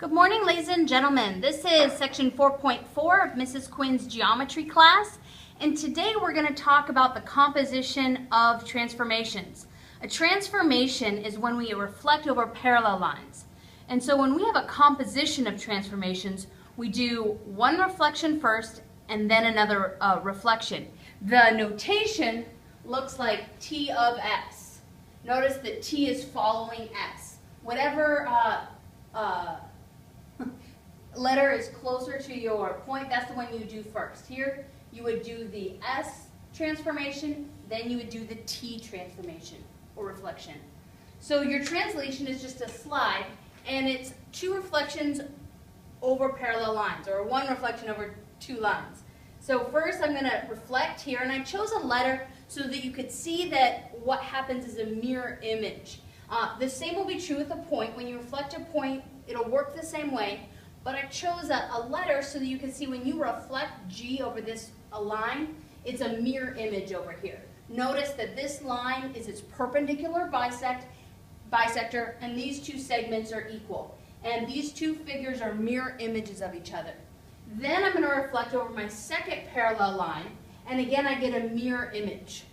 Good morning, ladies and gentlemen. This is section 4.4 of Mrs. Quinn's geometry class, and today we're going to talk about the composition of transformations. A transformation is when we reflect over parallel lines. And so when we have a composition of transformations, we do one reflection first and then another reflection. The notation looks like T of S. Notice that T is following S. Whatever letter is closer to your point, that's the one you do first. Here, you would do the S transformation, then you would do the T transformation, or reflection. So your translation is just a slide, and it's two reflections over parallel lines, or one reflection over two lines. So first I'm going to reflect here, and I chose a letter so that you could see that what happens is a mirror image. The same will be true with a point. When you reflect a point, it'll work the same way. But I chose a letter so that you can see when you reflect G over this line, it's a mirror image over here. Notice that this line is its perpendicular bisector, and these two segments are equal. And these two figures are mirror images of each other. Then I'm going to reflect over my second parallel line, and again I get a mirror image.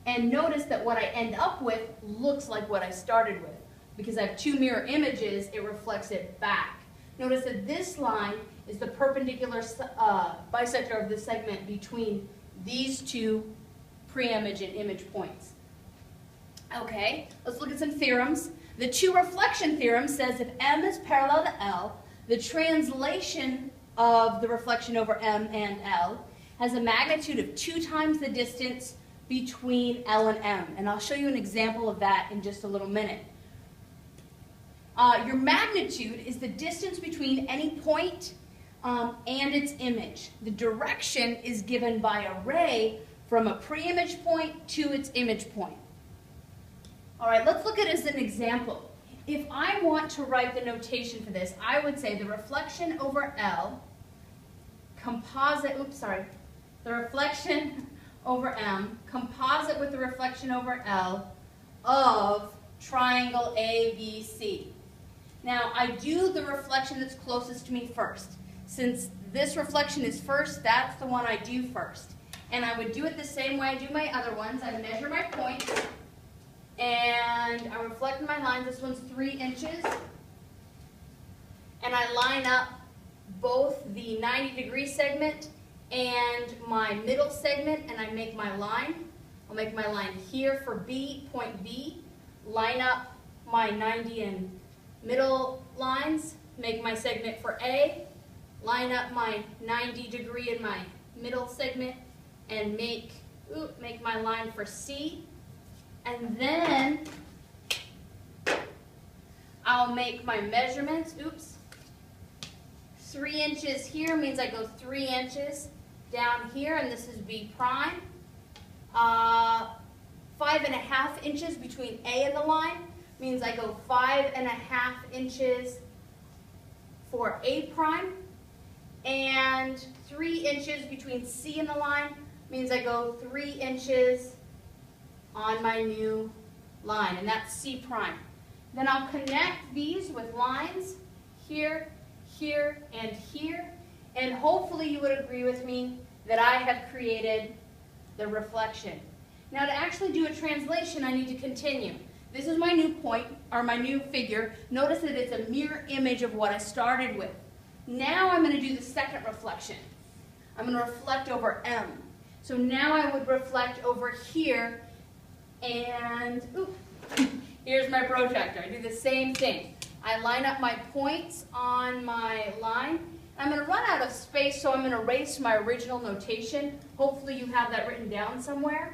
And notice that what I end up with looks like what I started with. Because I have two mirror images, it reflects it back. Notice that this line is the perpendicular bisector of the segment between these two pre-image and image points. Okay, let's look at some theorems. The two reflection theorem says if M is parallel to L, the translation of the reflection over M and L has a magnitude of 2 times the distance between L and M. And I'll show you an example of that in just a little minute. Your magnitude is the distance between any point and its image. The direction is given by a ray from a pre-image point to its image point. All right, let's look at it as an example. If I want to write the notation for this, I would say the reflection over L, the reflection over M, composite with the reflection over L of triangle ABC. Now, I do the reflection that's closest to me first. Since this reflection is first, that's the one I do first. And I would do it the same way I do my other ones. I measure my point, and I reflect my lines. This one's 3 inches. And I line up both the 90-degree segment and my middle segment, and I make my line. I'll make my line here for B, point B, line up my 90 and middle lines, make my segment for A, line up my 90-degree in my middle segment, and make my line for C. And then I'll make my measurements. 3 inches here means I go 3 inches down here, and this is B prime. 5.5 inches between A and the line means I go 5.5 inches for A prime, and 3 inches between C and the line means I go 3 inches on my new line, and that's C prime. Then I'll connect these with lines here, here, and here, and hopefully you would agree with me that I have created the reflection. Now to actually do a translation, I need to continue. This is my new point, or my new figure. Notice that it's a mirror image of what I started with. Now I'm going to do the second reflection. I'm going to reflect over M. So now I would reflect over here, and here's my protractor. I do the same thing. I line up my points on my line. I'm going to run out of space, so I'm going to erase my original notation. Hopefully you have that written down somewhere.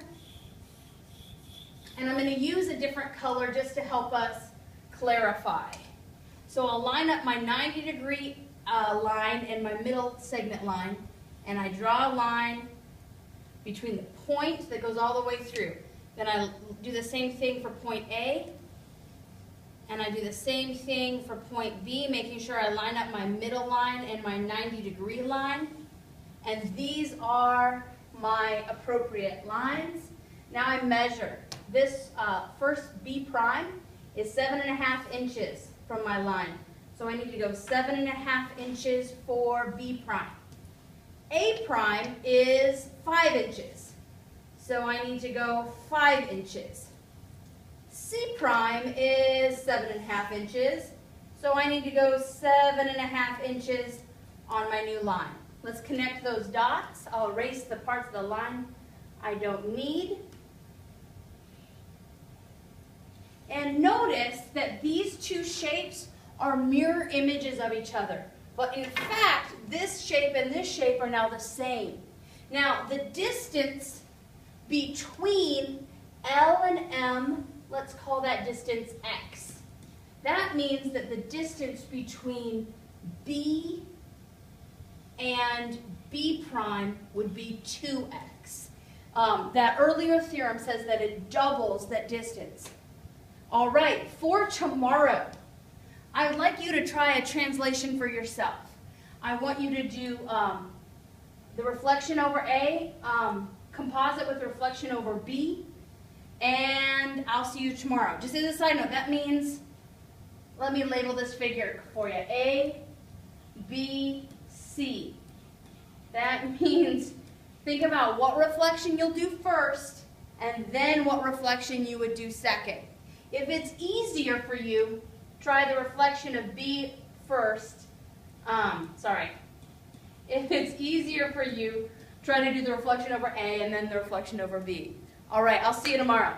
And I'm going to use a different color just to help us clarify. So I'll line up my 90-degree line and my middle segment line, and I draw a line between the point that goes all the way through. Then I do the same thing for point A, and I do the same thing for point B, making sure I line up my middle line and my 90-degree line. And these are my appropriate lines. Now I measure. This first B prime is 7.5 inches from my line. So I need to go 7.5 inches for B prime. A prime is 5 inches. So I need to go 5 inches. C prime is 7.5 inches. So I need to go 7.5 inches on my new line. Let's connect those dots. I'll erase the parts of the line I don't need. And notice that these two shapes are mirror images of each other. But in fact, this shape and this shape are now the same. Now, the distance between L and M, let's call that distance X. That means that the distance between B and B prime would be 2x. That earlier theorem says that it doubles that distance. All right, for tomorrow, I would like you to try a translation for yourself. I want you to do the reflection over A, composite with reflection over B, and I'll see you tomorrow. Just as a side note, that means, let me label this figure for you. A, B, C. That means think about what reflection you'll do first and then what reflection you would do second. If it's easier for you, try the reflection of B first. If it's easier for you, try to do the reflection over A and then the reflection over B. All right, I'll see you tomorrow.